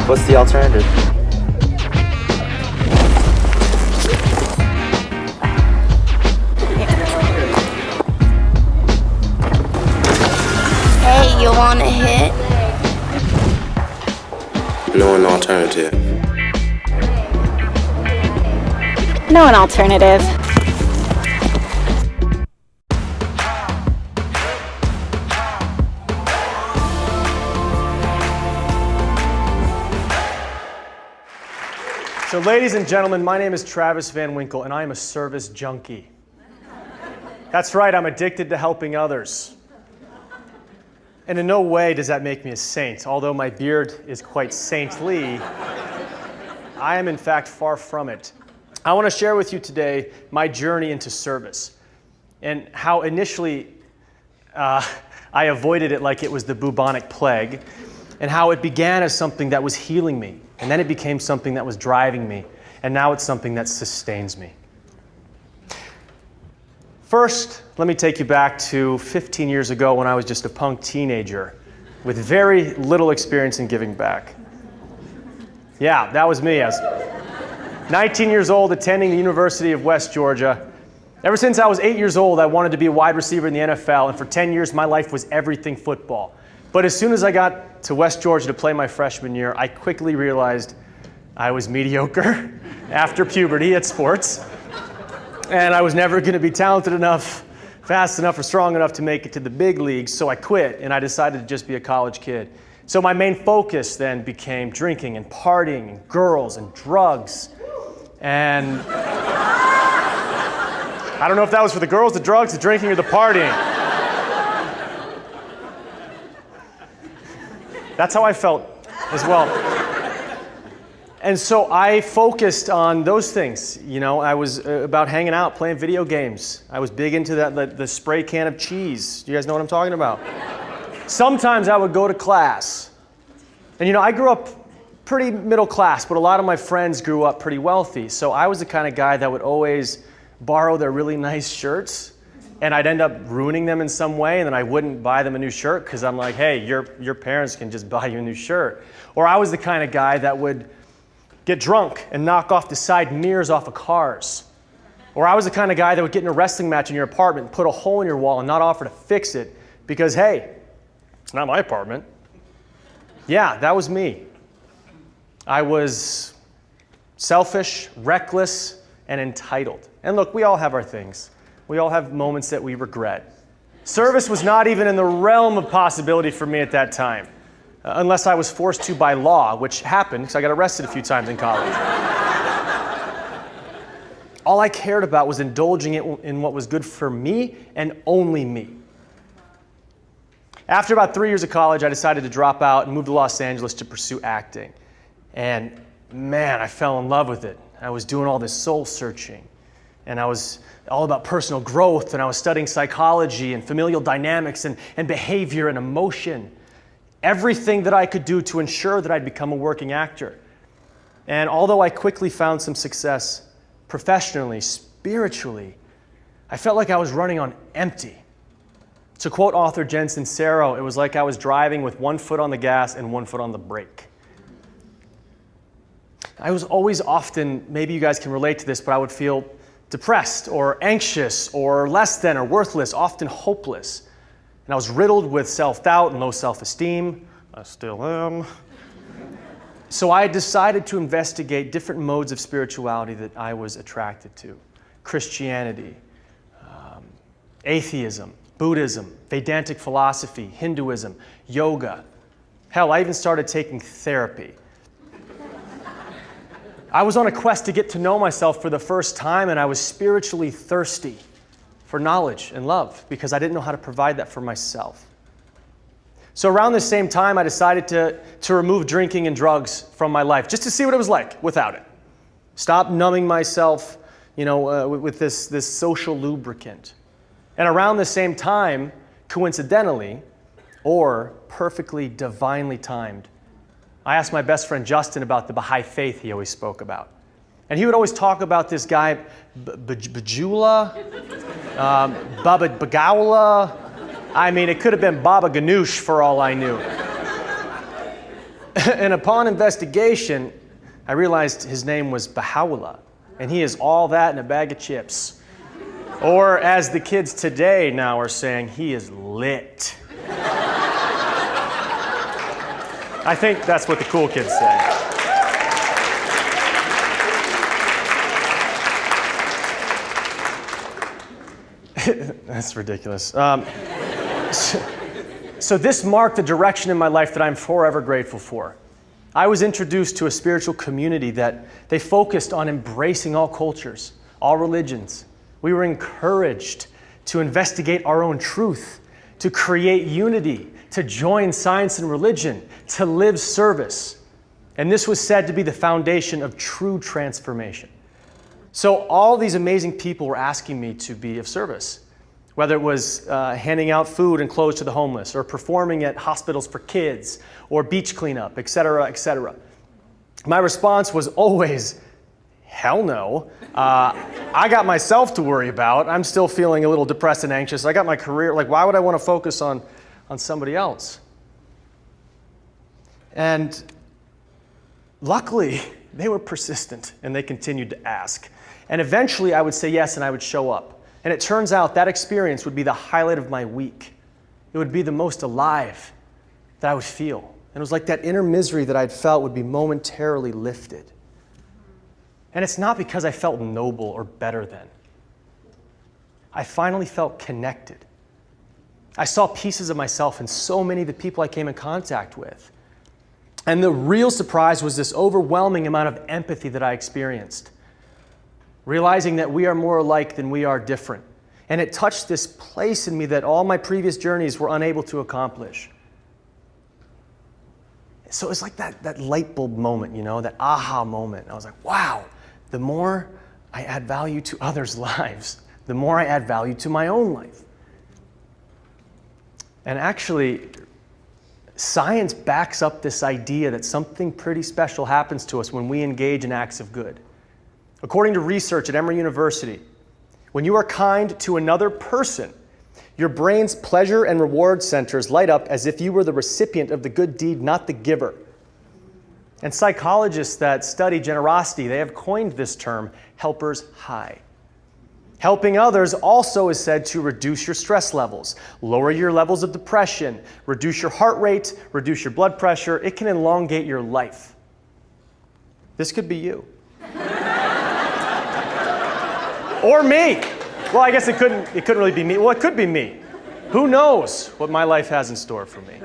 What's the alternative? Hey, you want a hit? No an alternative. No an alternative. So ladies and gentlemen, my name is Travis VanWinkle, and I am a service junkie. That's right, I'm addicted to helping others. And in no way does that make me a saint. Although my beard is quite saintly, I am in fact far from it. I want to share with you today my journey into service and how initially I avoided it like it was the bubonic plague, and how it began as something that was healing me, and then it became something that was driving me, and now it's something that sustains me. First, let me take you back to 15 years ago when I was just a punk teenager with very little experience in giving back. Yeah, that was me. I was 19 years old, attending the University of West Georgia. Ever since I was 8 years old, I wanted to be a wide receiver in the NFL, and for 10 years, my life was everything football. But as soon as I got to West Georgia to play my freshman year, I quickly realized I was mediocre after puberty at sports, and I was never going to be talented enough, fast enough, or strong enough to make it to the big leagues, so I quit, and I decided to just be a college kid. So my main focus then became drinking and partying and girls and drugs, and I don't know if that was for the girls, the drugs, the drinking, or the partying. That's how I felt as well. And so I focused on those things. You know, I was about hanging out, playing video games. I was big into that, the spray can of cheese. Do you guys know what I'm talking about? Sometimes I would go to class. And you know, I grew up pretty middle class, but a lot of my friends grew up pretty wealthy. So I was the kind of guy that would always borrow their really nice shirts, and I'd end up ruining them in some way, and then I wouldn't buy them a new shirt because I'm like, hey, your parents can just buy you a new shirt. Or I was the kind of guy that would get drunk and knock off the side mirrors off of cars. Or I was the kind of guy that would get in a wrestling match in your apartment and put a hole in your wall and not offer to fix it because, hey, it's not my apartment. Yeah, that was me. I was selfish, reckless, and entitled. And look, we all have our things. We all have moments that we regret. Service was not even in the realm of possibility for me at that time, unless I was forced to by law, which happened because I got arrested a few times in college. All I cared about was indulging it in what was good for me and only me. After about 3 years of college, I decided to drop out and move to Los Angeles to pursue acting. And man, I fell in love with it. I was doing all this soul searching, and I was all about personal growth, and I was studying psychology and familial dynamics and behavior and emotion. Everything that I could do to ensure that I'd become a working actor. And although I quickly found some success professionally, spiritually, I felt like I was running on empty. To quote author Jen Sincero, it was like I was driving with 1 foot on the gas and 1 foot on the brake. I was always often, maybe you guys can relate to this, but I would feel depressed or anxious or less than or worthless, often hopeless. And I was riddled with self-doubt and low self-esteem. I still am. So I decided to investigate different modes of spirituality that I was attracted to. Christianity, atheism, Buddhism, Vedantic philosophy, Hinduism, yoga. Hell, I even started taking therapy. I was on a quest to get to know myself for the first time, and I was spiritually thirsty for knowledge and love because I didn't know how to provide that for myself. So around the same time, I decided to remove drinking and drugs from my life just to see what it was like without it. Stop numbing myself, with this social lubricant. And around the same time, coincidentally, or perfectly divinely timed, I asked my best friend Justin about the Baha'i faith he always spoke about. And he would always talk about this guy, Bajula, Baba Bagawla. I mean, it could have been Baba Ganoush for all I knew. And upon investigation, I realized his name was Baha'u'llah, and he is all that in a bag of chips. Or as the kids today now are saying, he is lit. I think that's what the cool kids say. That's ridiculous. So this marked the direction in my life that I'm forever grateful for. I was introduced to a spiritual community that they focused on embracing all cultures, all religions. We were encouraged to investigate our own truth, to create unity, to join science and religion, to live service. And this was said to be the foundation of true transformation. So all these amazing people were asking me to be of service, whether it was handing out food and clothes to the homeless, or performing at hospitals for kids, or beach cleanup, et cetera, et cetera. My response was always, hell no. I got myself to worry about. I'm still feeling a little depressed and anxious. I got my career. Like, why would I want to focus on somebody else? And luckily, they were persistent, and they continued to ask. And eventually, I would say yes, and I would show up. And it turns out that experience would be the highlight of my week. It would be the most alive that I would feel. And it was like that inner misery that I'd felt would be momentarily lifted. And it's not because I felt noble or better than. I finally felt connected. I saw pieces of myself in so many of the people I came in contact with. And the real surprise was this overwhelming amount of empathy that I experienced, realizing that we are more alike than we are different. And it touched this place in me that all my previous journeys were unable to accomplish. So it's like that light bulb moment, that aha moment. I was like, wow, the more I add value to others' lives, the more I add value to my own life. And actually, science backs up this idea that something pretty special happens to us when we engage in acts of good. According to research at Emory University, when you are kind to another person, your brain's pleasure and reward centers light up as if you were the recipient of the good deed, not the giver. And psychologists that study generosity, they have coined this term, helper's high. Helping others also is said to reduce your stress levels, lower your levels of depression, reduce your heart rate, reduce your blood pressure. It can elongate your life. This could be you. Or me. Well, I guess it couldn't really be me. Well, it could be me. Who knows what my life has in store for me?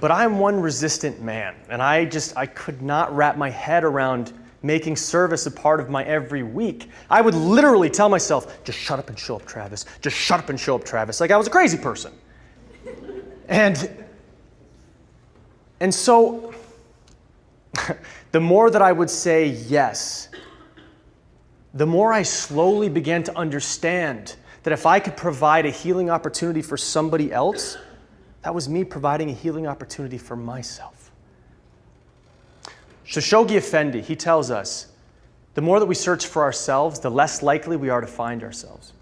But I'm one resistant man, and I could not wrap my head around making service a part of my every week. I would literally tell myself, just shut up and show up, Travis. Just shut up and show up, Travis. Like I was a crazy person. And so the more that I would say yes, the more I slowly began to understand that if I could provide a healing opportunity for somebody else, that was me providing a healing opportunity for myself. Shoshogi Effendi, he tells us, the more that we search for ourselves, the less likely we are to find ourselves.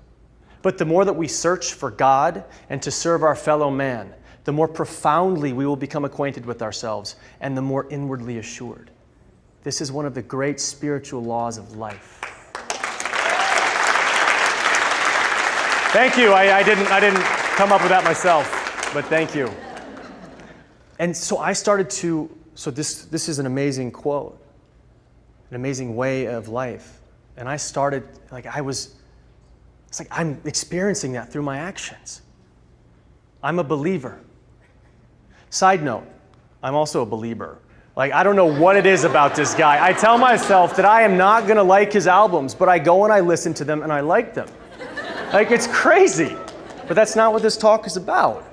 But the more that we search for God and to serve our fellow man, the more profoundly we will become acquainted with ourselves and the more inwardly assured. This is one of the great spiritual laws of life. Thank you. I didn't come up with that myself. But thank you. And so I started to, this is an amazing quote, an amazing way of life. And I started, it's like I'm experiencing that through my actions. I'm a believer. Side note, I'm also a believer. I don't know what it is about this guy. I tell myself that I am not going to like his albums, but I go and I listen to them and I like them. It's crazy. But that's not what this talk is about.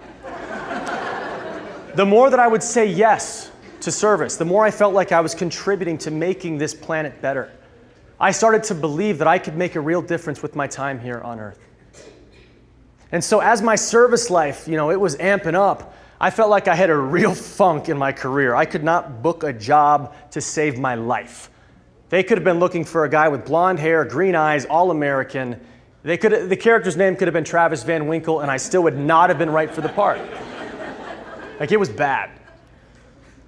The more that I would say yes to service, the more I felt like I was contributing to making this planet better. I started to believe that I could make a real difference with my time here on Earth. And so as my service life, it was amping up, I felt like I had a real funk in my career. I could not book a job to save my life. They could have been looking for a guy with blonde hair, green eyes, all American, The character's name could have been Travis VanWinkle, and I still would not have been right for the part. Like, it was bad.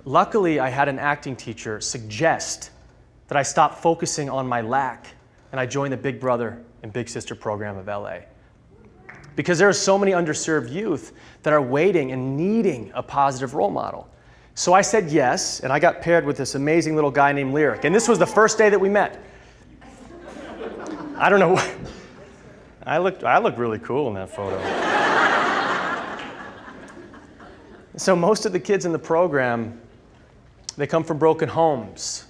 Luckily, I had an acting teacher suggest that I stop focusing on my lack, and I joined the Big Brother and Big Sister program of LA. Because there are so many underserved youth that are waiting and needing a positive role model. So I said yes, and I got paired with this amazing little guy named Lyric. And this was the first day that we met. I don't know what. I looked really cool in that photo. So most of the kids in the program, they come from broken homes.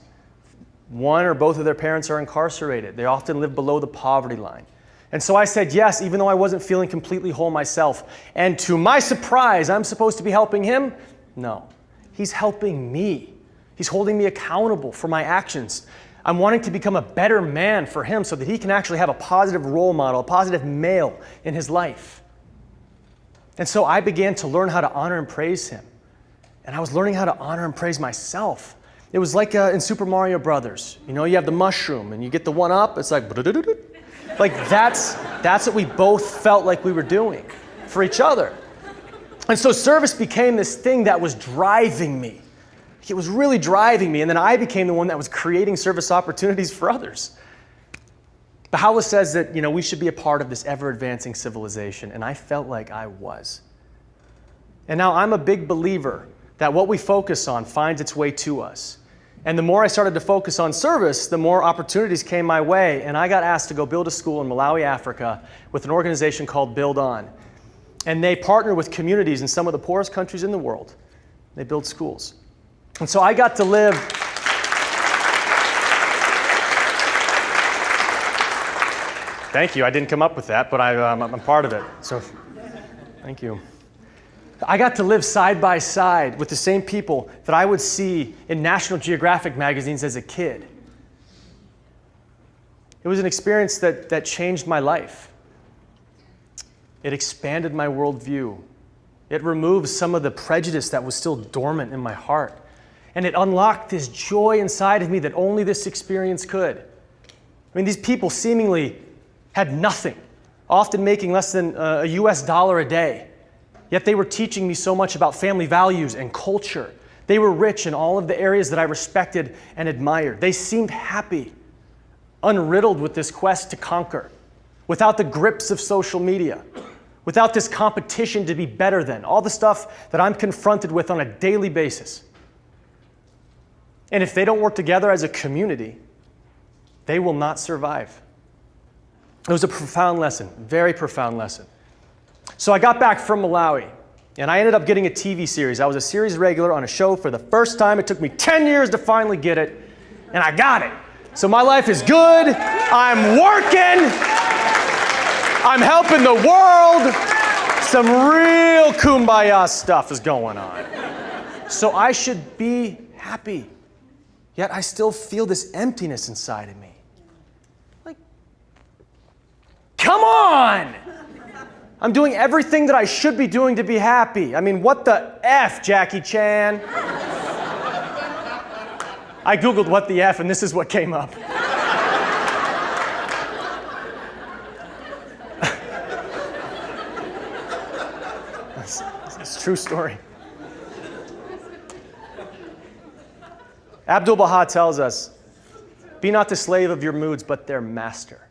One or both of their parents are incarcerated. They often live below the poverty line. And so I said yes, even though I wasn't feeling completely whole myself. And to my surprise, I'm supposed to be helping him? No, he's helping me. He's holding me accountable for my actions. I'm wanting to become a better man for him so that he can actually have a positive role model, a positive male in his life. And so I began to learn how to honor and praise him. And I was learning how to honor and praise myself. It was like in Super Mario Brothers. You know, you have the mushroom and you get the one up, it's like that's what we both felt like we were doing for each other. And so service became this thing that was driving me. It was really driving me, and then I became the one that was creating service opportunities for others. Baha'u'llah says that, we should be a part of this ever-advancing civilization, and I felt like I was. And now I'm a big believer that what we focus on finds its way to us. And the more I started to focus on service, the more opportunities came my way, and I got asked to go build a school in Malawi, Africa, with an organization called Build On. And they partner with communities in some of the poorest countries in the world. They build schools. And so I got to live. Thank you. I didn't come up with that, but I'm part of it. So thank you. I got to live side by side with the same people that I would see in National Geographic magazines as a kid. It was an experience that changed my life. It expanded my worldview. It removed some of the prejudice that was still dormant in my heart. And it unlocked this joy inside of me that only this experience could. I mean, these people seemingly had nothing, often making less than a US dollar a day. Yet they were teaching me so much about family values and culture. They were rich in all of the areas that I respected and admired. They seemed happy, unriddled with this quest to conquer, without the grips of social media, without this competition to be better than, all the stuff that I'm confronted with on a daily basis. And if they don't work together as a community, they will not survive. It was a profound lesson, very profound lesson. So I got back from Malawi, and I ended up getting a TV series. I was a series regular on a show for the first time. It took me 10 years to finally get it, and I got it. So my life is good. I'm working. I'm helping the world. Some real kumbaya stuff is going on. So I should be happy. Yet I still feel this emptiness inside of me. Like, come on! I'm doing everything that I should be doing to be happy. I mean, what the F, Jackie Chan? I Googled what the F, and this is what came up. It's a true story. Abdul-Baha tells us, be not the slave of your moods, but their master.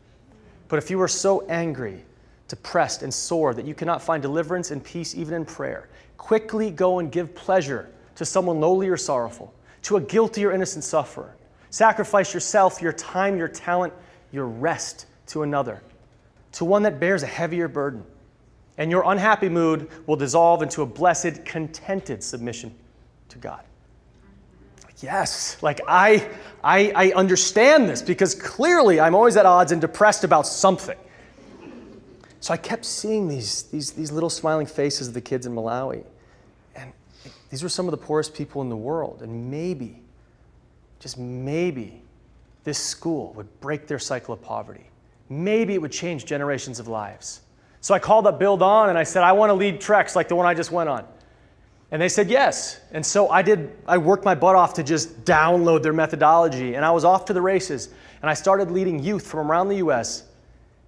But if you are so angry, depressed, and sore that you cannot find deliverance and peace even in prayer, quickly go and give pleasure to someone lowly or sorrowful, to a guilty or innocent sufferer. Sacrifice yourself, your time, your talent, your rest to another, to one that bears a heavier burden. And your unhappy mood will dissolve into a blessed, contented submission to God. Yes, like I understand this because clearly I'm always at odds and depressed about something. So I kept seeing these little smiling faces of the kids in Malawi. And these were some of the poorest people in the world. And maybe, just maybe, this school would break their cycle of poverty. Maybe it would change generations of lives. So I called up Build On and I said, I want to lead treks like the one I just went on. And they said yes. And so I worked my butt off to just download their methodology. And I was off to the races. And I started leading youth from around the US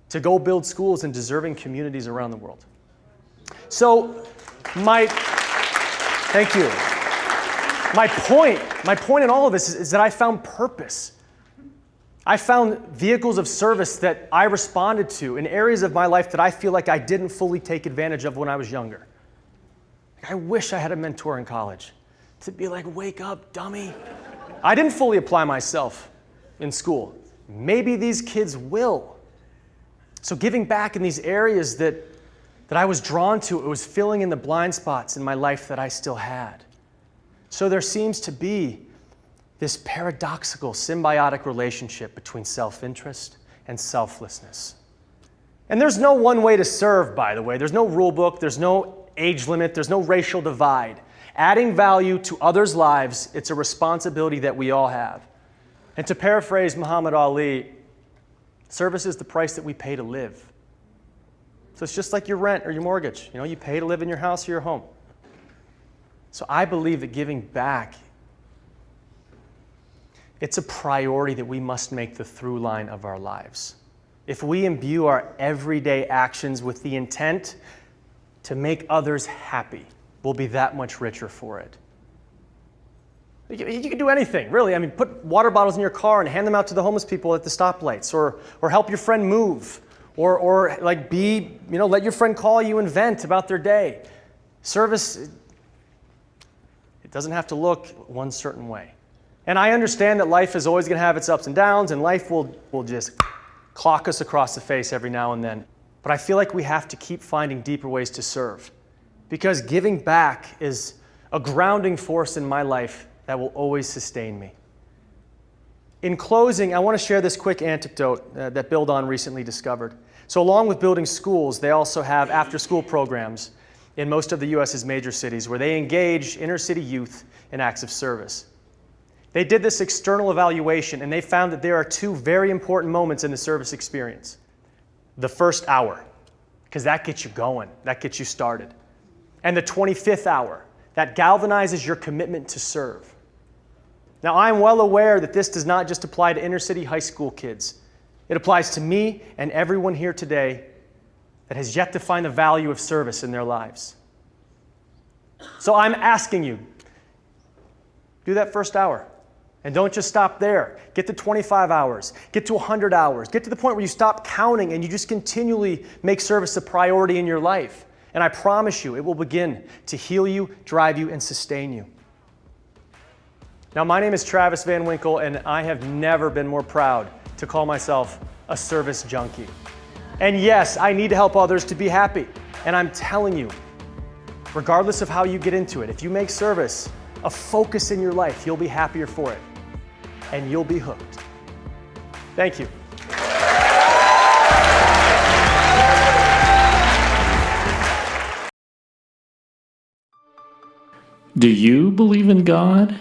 to go build schools in deserving communities around the world. So thank you. My point in all of this is that I found purpose. I found vehicles of service that I responded to in areas of my life that I feel like I didn't fully take advantage of when I was younger. I wish I had a mentor in college to be like, wake up, dummy. I didn't fully apply myself in school. Maybe these kids will. So giving back in these areas that I was drawn to, it was filling in the blind spots in my life that I still had. So there seems to be this paradoxical, symbiotic relationship between self-interest and selflessness. And there's no one way to serve, by the way. There's no rule book, there's no age limit, there's no racial divide. Adding value to others' lives, it's a responsibility that we all have. And to paraphrase Muhammad Ali, service is the price that we pay to live. So it's just like your rent or your mortgage. You know, you pay to live in your house or your home. So I believe that giving back, it's a priority that we must make the through line of our lives. If we imbue our everyday actions with the intent to make others happy, we'll be that much richer for it. You can do anything, really. I mean, put water bottles in your car and hand them out to the homeless people at the stoplights, or help your friend move, or like let your friend call you and vent about their day. Service, it doesn't have to look one certain way. And I understand that life is always going to have its ups and downs, and life will just clock us across the face every now and then. But I feel like we have to keep finding deeper ways to serve, because giving back is a grounding force in my life that will always sustain me. In closing, I want to share this quick anecdote that Bill Don recently discovered. So along with building schools, they also have after-school programs in most of the U.S.'s major cities where they engage inner-city youth in acts of service. They did this external evaluation, and they found that there are two very important moments in the service experience. The first hour, because that gets you going, that gets you started. And the 25th hour, that galvanizes your commitment to serve. Now, I'm well aware that this does not just apply to inner-city high school kids. It applies to me and everyone here today that has yet to find the value of service in their lives. So I'm asking you, do that first hour. And don't just stop there. Get to 25 hours. Get to 100 hours. Get to the point where you stop counting and you just continually make service a priority in your life. And I promise you, it will begin to heal you, drive you, and sustain you. Now, my name is Travis VanWinkle, and I have never been more proud to call myself a service junkie. And yes, I need to help others to be happy. And I'm telling you, regardless of how you get into it, if you make service a focus in your life, you'll be happier for it. And you'll be hooked. Thank you. Do you believe in God?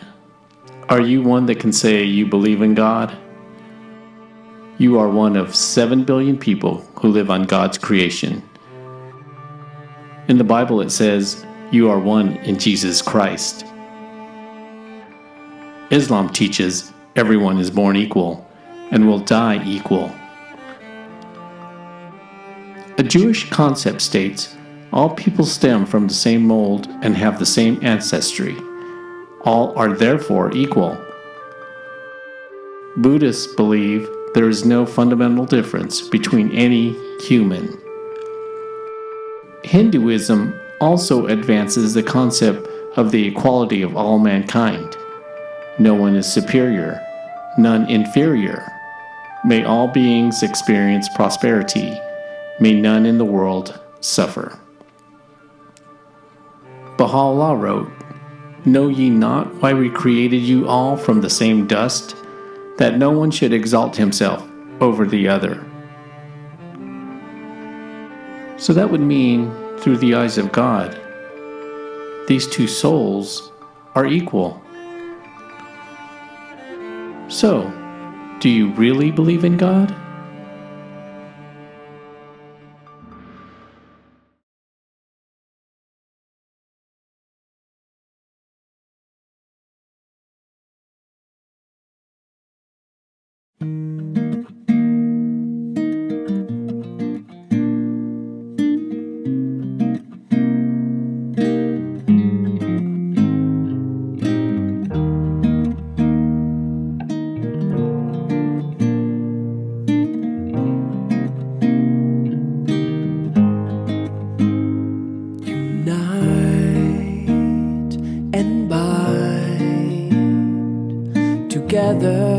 Are you one that can say you believe in God? You are one of 7 billion people who live on God's creation. In the Bible it says, you are one in Jesus Christ. Islam teaches everyone is born equal and will die equal. A Jewish concept states, all people stem from the same mold and have the same ancestry. All are therefore equal. Buddhists believe there is no fundamental difference between any human. Hinduism also advances the concept of the equality of all mankind. No one is superior, none inferior. May all beings experience prosperity. May none in the world suffer. Baha'u'llah wrote, know ye not why we created you all from the same dust, that no one should exalt himself over the other. So that would mean, through the eyes of God, these two souls are equal. So, do you really believe in God? Together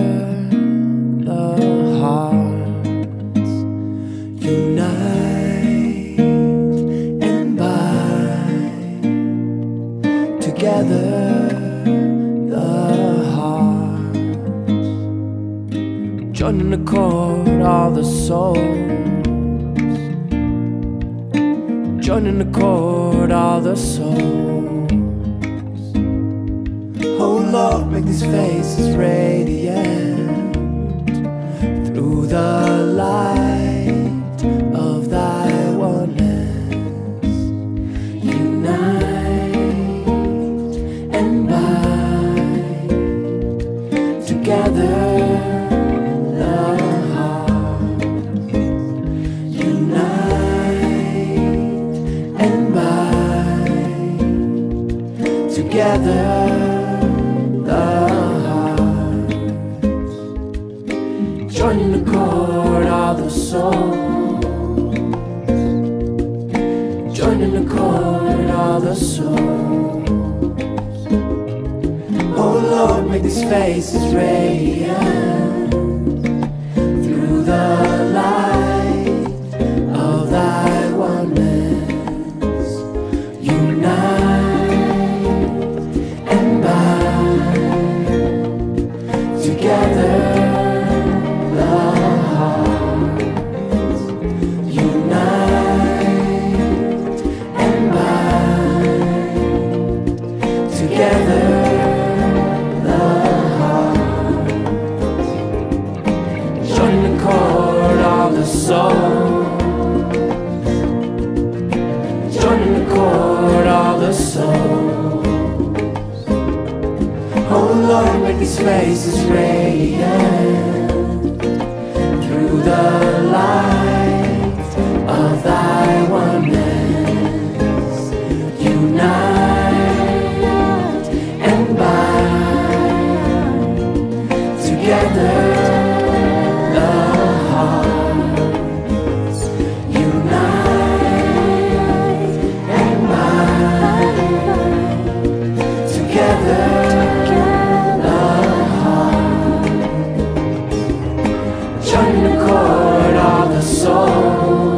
the hearts unite and bind. Together the hearts join in accord, all the souls join in accord, all the souls. Oh Lord, make these faces radiant through the light of thy oneness. Unite and bind. Together the hearts unite and bind. Together join in accord, all the souls join in accord, all the souls. Oh Lord, make these faces radiant through the light of thy oneness. Unite and bind. Together join in accord, all the souls. Oh Lord, make these faces radiant through the light of thy oneness. Unite and bind. Together the hearts unite and bind. Together the hearts join in accord, all the souls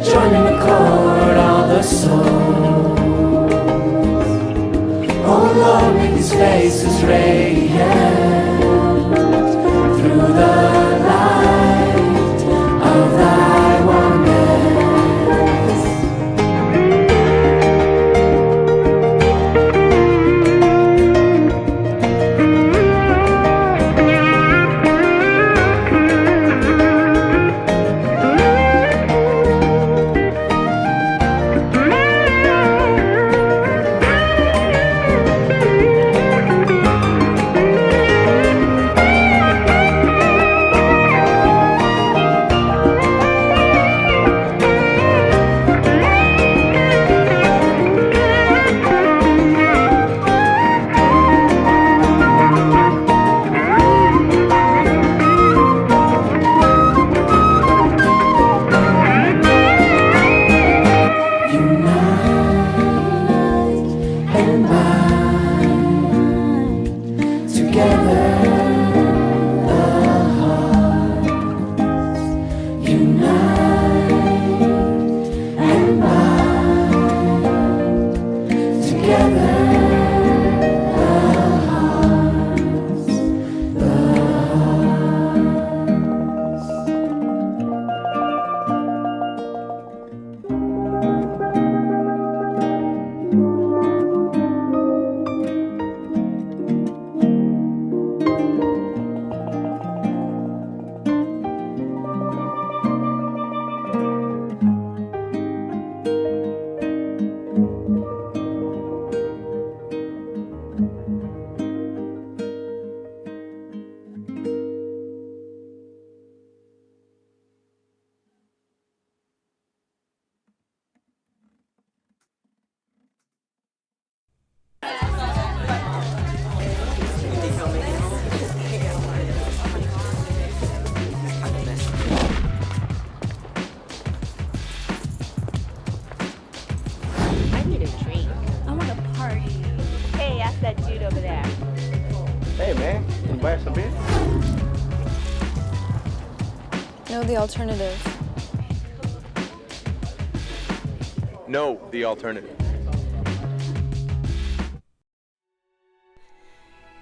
join in accord, all the souls. Oh Lord, make these faces radiant through the light of thy oneness. Hey, man, can you buy us a beer? No, the alternative. No, the alternative.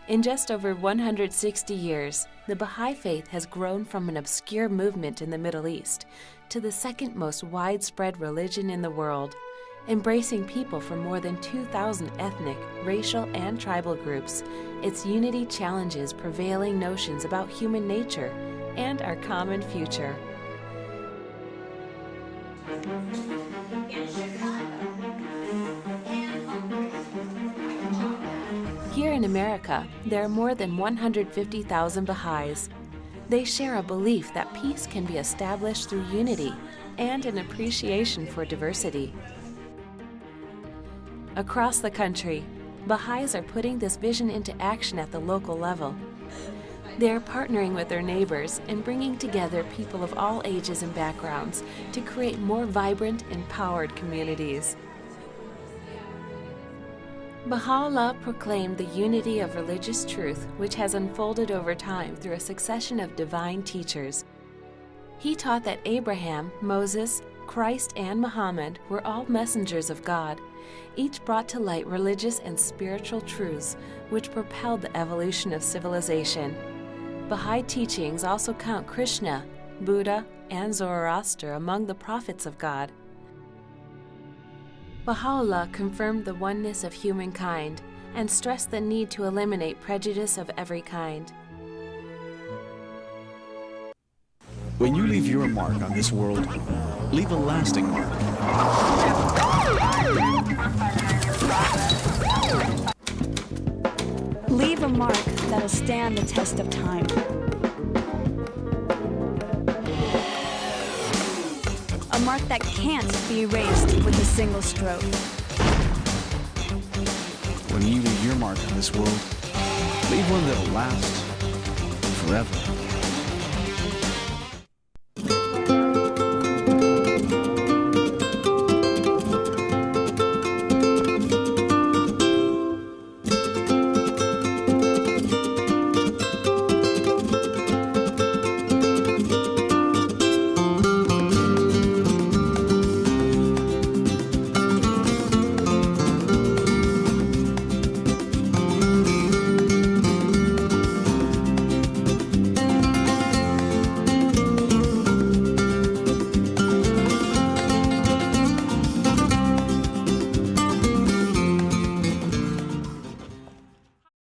In just over 160 years, the Baha'i faith has grown from an obscure movement in the Middle East to the second most widespread religion in the world, embracing people from more than 2,000 ethnic, racial, and tribal groups. Its unity challenges prevailing notions about human nature and our common future. Here in America, there are more than 150,000 Baha'is. They share a belief that peace can be established through unity and an appreciation for diversity. Across the country, Baha'is are putting this vision into action at the local level. They are partnering with their neighbors and bringing together people of all ages and backgrounds to create more vibrant, empowered communities. Baha'u'llah proclaimed the unity of religious truth which has unfolded over time through a succession of divine teachers. He taught that Abraham, Moses, Christ, and Muhammad were all messengers of God. Each brought to light religious and spiritual truths which propelled the evolution of civilization. Baha'i teachings also count Krishna, Buddha, and Zoroaster among the prophets of God. Baha'u'llah confirmed the oneness of humankind and stressed the need to eliminate prejudice of every kind. When you leave your mark on this world, leave a lasting mark. Leave a mark that'll stand the test of time. A mark that can't be erased with a single stroke. When you leave your mark on this world, leave one that'll last forever.